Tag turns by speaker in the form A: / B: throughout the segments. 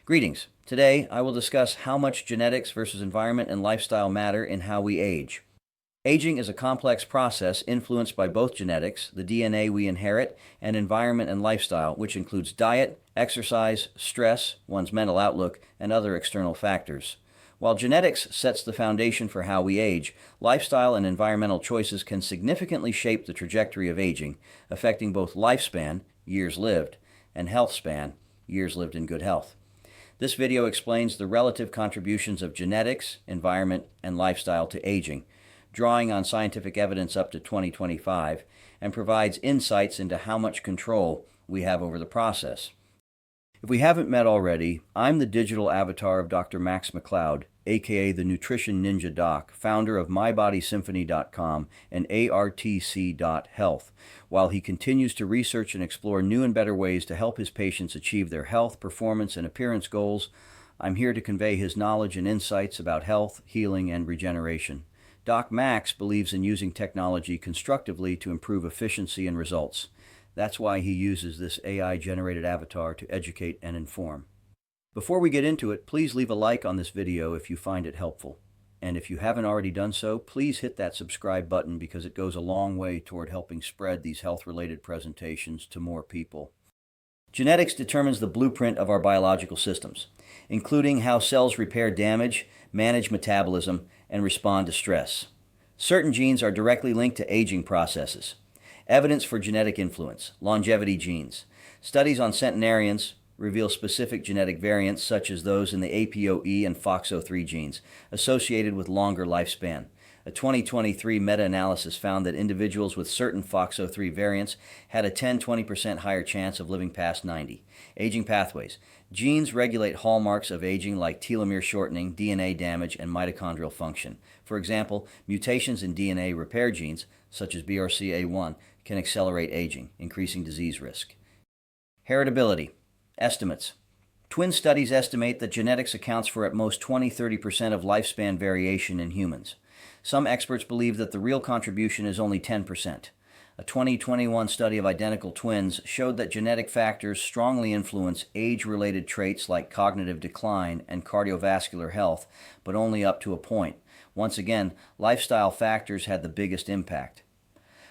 A: Greetings. Today, I will discuss how much genetics versus environment and lifestyle matter in how we age. Aging is a complex process influenced by both genetics, the DNA we inherit, and environment and lifestyle, which includes diet, exercise, stress, one's mental outlook, and other external factors. While genetics sets the foundation for how we age, lifestyle and environmental choices can significantly shape the trajectory of aging, affecting both lifespan, years lived, and health span, years lived in good health. This video explains the relative contributions of genetics, environment, and lifestyle to aging, drawing on scientific evidence up to 2025, and provides insights into how much control we have over the process. If we haven't met already, I'm the digital avatar of Dr. Max McLeod, aka the Nutrition Ninja Doc, founder of MyBodySymphony.com and ARTC.Health, while he continues to research and explore new and better ways to help his patients achieve their health, performance, and appearance goals. I'm here to convey his knowledge and insights about health, healing, and regeneration. Doc Max believes in using technology constructively to improve efficiency and results. That's why he uses this AI-generated avatar to educate and inform. Before we get into it, please leave a like on this video if you find it helpful. And if you haven't already done so, please hit that subscribe button because it goes a long way toward helping spread these health-related presentations to more people. Genetics determines the blueprint of our biological systems, including how cells repair damage, manage metabolism, and respond to stress. Certain genes are directly linked to aging processes. Evidence for genetic influence, longevity genes. Studies on centenarians reveal specific genetic variants such as those in the APOE and FOXO3 genes associated with longer lifespan. A 2023 meta-analysis found that individuals with certain FOXO3 variants had a 10-20% higher chance of living past 90. Aging pathways. Genes regulate hallmarks of aging like telomere shortening, DNA damage, and mitochondrial function. For example, mutations in DNA repair genes, such as BRCA1, can accelerate aging, increasing disease risk. Heritability. Estimates. Twin studies estimate that genetics accounts for at most 20-30% of lifespan variation in humans. Some experts believe that the real contribution is only 10%. A 2021 study of identical twins showed that genetic factors strongly influence age-related traits like cognitive decline and cardiovascular health, but only up to a point. Once again, lifestyle factors had the biggest impact.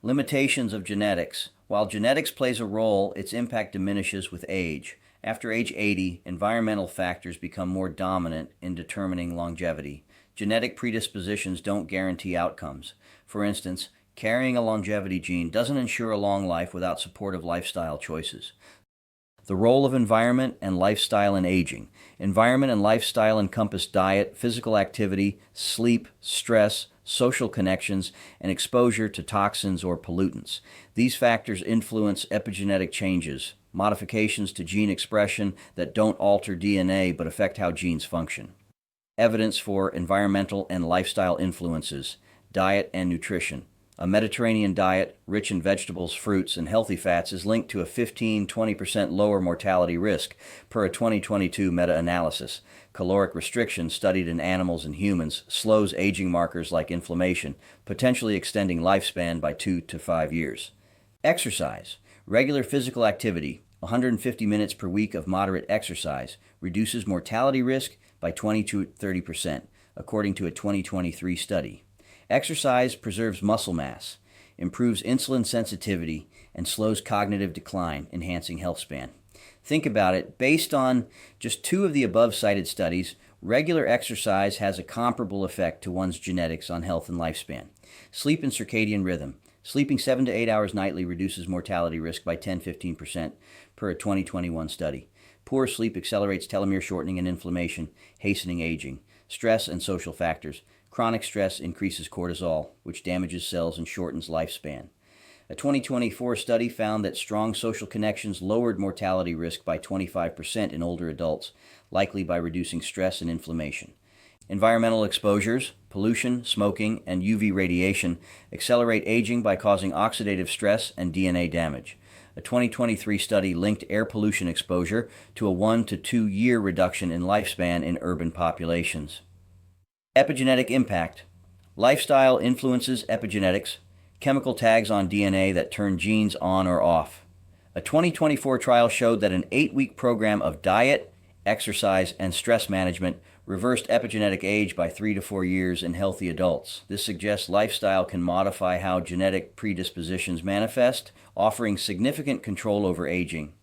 A: Limitations of genetics. While genetics plays a role, its impact diminishes with age. After age 80, environmental factors become more dominant in determining longevity. Genetic predispositions don't guarantee outcomes. For instance, carrying a longevity gene doesn't ensure a long life without supportive lifestyle choices. The role of environment and lifestyle in aging. Environment and lifestyle encompass diet, physical activity, sleep, stress, social connections, and exposure to toxins or pollutants. These factors influence epigenetic changes, modifications to gene expression that don't alter DNA but affect how genes function. Evidence for environmental and lifestyle influences. Diet and nutrition. A Mediterranean diet, rich in vegetables, fruits, and healthy fats, is linked to a 15-20% lower mortality risk per a 2022 meta-analysis. Caloric restriction studied in animals and humans slows aging markers like inflammation, potentially extending lifespan by 2 to 5 years. Exercise. Regular physical activity, 150 minutes per week of moderate exercise, reduces mortality risk by 20 to 30%, according to a 2023 study. Exercise preserves muscle mass, improves insulin sensitivity, and slows cognitive decline, enhancing health span. Think about it. Based on just 2 of the above-cited studies, regular exercise has a comparable effect to one's genetics on health and lifespan. Sleep and circadian rhythm. Sleeping 7 to 8 hours nightly reduces mortality risk by 10-15% per a 2021 study. Poor sleep accelerates telomere shortening and inflammation, hastening aging. Stress and social factors. Chronic stress increases cortisol, which damages cells and shortens lifespan. A 2024 study found that strong social connections lowered mortality risk by 25% in older adults, likely by reducing stress and inflammation. Environmental exposures, pollution, smoking, and UV radiation accelerate aging by causing oxidative stress and DNA damage. A 2023 study linked air pollution exposure to a 1 to 2 year reduction in lifespan in urban populations. Epigenetic impact. Lifestyle influences epigenetics, chemical tags on DNA that turn genes on or off. A 2024 trial showed that an 8-week program of diet, exercise, and stress management reversed epigenetic age by 3 to 4 years in healthy adults. This suggests lifestyle can modify how genetic predispositions manifest, offering significant control over aging.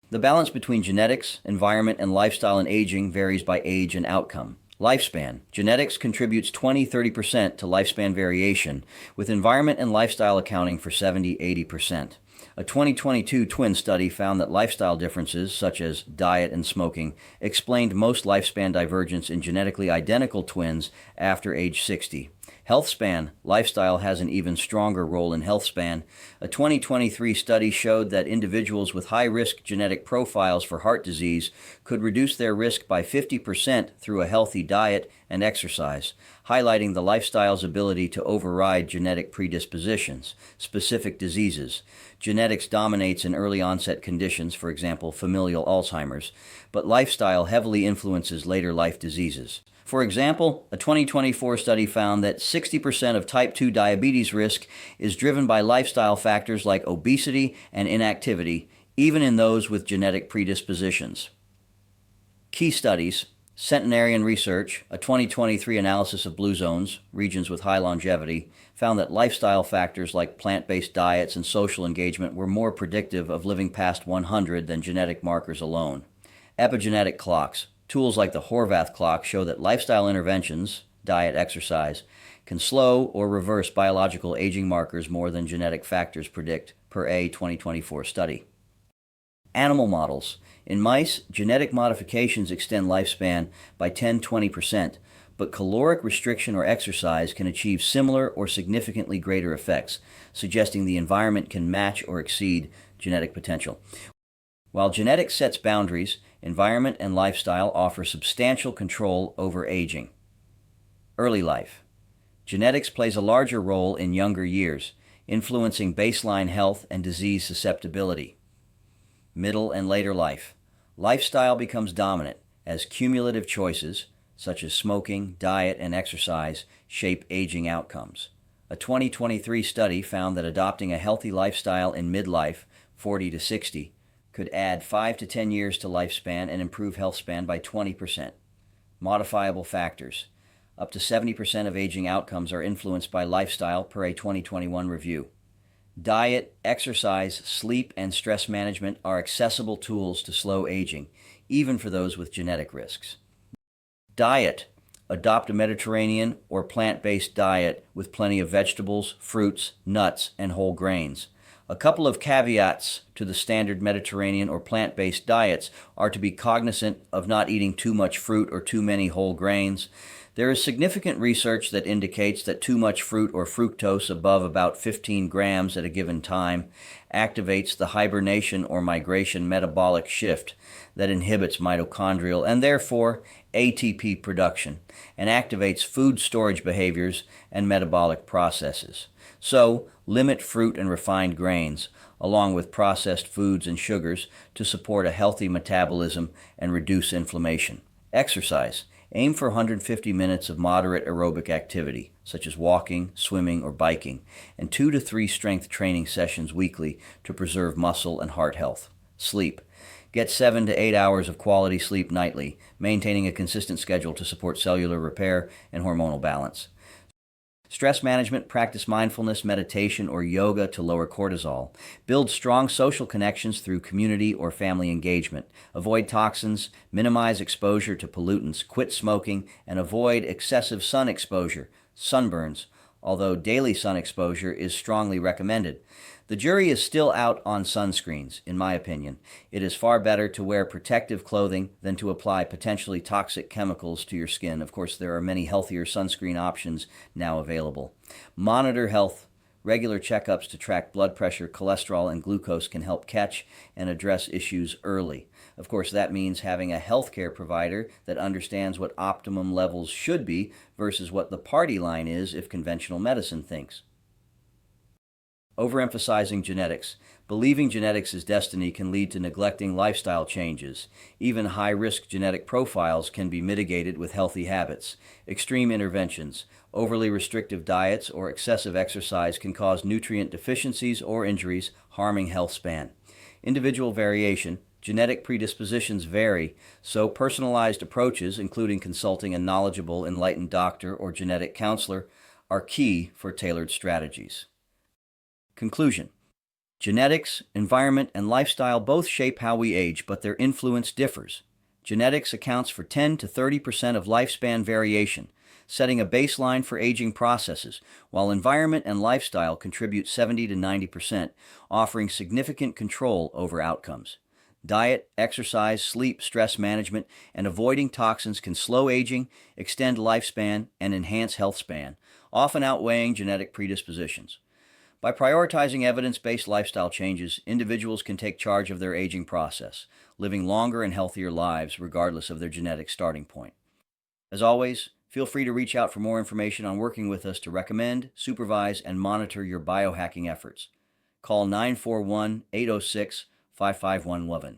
A: The balance between genetics, environment, and lifestyle in aging varies by age and outcome. Lifespan. Genetics contributes 20-30% to lifespan variation, with environment and lifestyle accounting for 70-80%. A 2022 twin study found that lifestyle differences, such as diet and smoking, explained most lifespan divergence in genetically identical twins after age 60. Health span. Lifestyle has an even stronger role in health span. A 2023 study showed that individuals with high-risk genetic profiles for heart disease could reduce their risk by 50% through a healthy diet and exercise, highlighting the lifestyle's ability to override genetic predispositions, specific diseases. Genetics dominates in early onset conditions, for example, familial Alzheimer's, but lifestyle heavily influences later life diseases. For example, a 2024 study found that 60% of type 2 diabetes risk is driven by lifestyle factors like obesity and inactivity, even in those with genetic predispositions. Key studies. Centenarian Research, a 2023 analysis of blue zones, regions with high longevity, found that lifestyle factors like plant-based diets and social engagement were more predictive of living past 100 than genetic markers alone. Epigenetic clocks. Tools like the Horvath clock show that lifestyle interventions, diet, exercise, can slow or reverse biological aging markers more than genetic factors predict, per a 2024 study. Animal models. In mice, genetic modifications extend lifespan by 10-20%, but caloric restriction or exercise can achieve similar or significantly greater effects, suggesting the environment can match or exceed genetic potential. While genetics sets boundaries, environment and lifestyle offer substantial control over aging. Early life. Genetics plays a larger role in younger years, influencing baseline health and disease susceptibility. Middle and later life. Lifestyle becomes dominant as cumulative choices, such as smoking, diet, and exercise, shape aging outcomes. A 2023 study found that adopting a healthy lifestyle in midlife, 40 to 60, could add 5 to 10 years to lifespan and improve health span by 20%. Modifiable factors. Up to 70% of aging outcomes are influenced by lifestyle, per a 2021 review. Diet, exercise, sleep, and stress management are accessible tools to slow aging, even for those with genetic risks. Diet. Adopt a Mediterranean or plant-based diet with plenty of vegetables, fruits, nuts, and whole grains. A couple of caveats to the standard Mediterranean or plant-based diets are to be cognizant of not eating too much fruit or too many whole grains. There is significant research that indicates that too much fruit or fructose above about 15 grams at a given time activates the hibernation or migration metabolic shift that inhibits mitochondrial and therefore ATP production and activates food storage behaviors and metabolic processes. So, limit fruit and refined grains, along with processed foods and sugars, to support a healthy metabolism and reduce inflammation. Exercise. Aim for 150 minutes of moderate aerobic activity, such as walking, swimming, or biking, and 2 to 3 strength training sessions weekly to preserve muscle and heart health. Sleep. Get 7 to 8 hours of quality sleep nightly, maintaining a consistent schedule to support cellular repair and hormonal balance. Stress management. Practice mindfulness, meditation, or yoga to lower cortisol. Build strong social connections through community or family engagement. Avoid toxins, minimize exposure to pollutants, quit smoking, and avoid excessive sun exposure, sunburns, although daily sun exposure is strongly recommended. The jury is still out on sunscreens, in my opinion. It is far better to wear protective clothing than to apply potentially toxic chemicals to your skin. Of course, there are many healthier sunscreen options now available. Monitor health. Regular checkups to track blood pressure, cholesterol, and glucose can help catch and address issues early. Of course, that means having a healthcare provider that understands what optimum levels should be versus what the party line is if conventional medicine thinks. Overemphasizing genetics. Believing genetics is destiny can lead to neglecting lifestyle changes. Even high-risk genetic profiles can be mitigated with healthy habits. Extreme interventions, overly restrictive diets, or excessive exercise can cause nutrient deficiencies or injuries, harming health span. Individual variation. Genetic predispositions vary, so personalized approaches, including consulting a knowledgeable, enlightened doctor or genetic counselor, are key for tailored strategies. Conclusion. Genetics, environment, and lifestyle both shape how we age, but their influence differs. Genetics accounts for 10 to 30% of lifespan variation, setting a baseline for aging processes, while environment and lifestyle contribute 70 to 90%, offering significant control over outcomes. Diet, exercise, sleep, stress management, and avoiding toxins can slow aging, extend lifespan, and enhance health span, often outweighing genetic predispositions. By prioritizing evidence-based lifestyle changes, individuals can take charge of their aging process, living longer and healthier lives regardless of their genetic starting point. As always, feel free to reach out for more information on working with us to recommend, supervise, and monitor your biohacking efforts. Call 941-806-5511.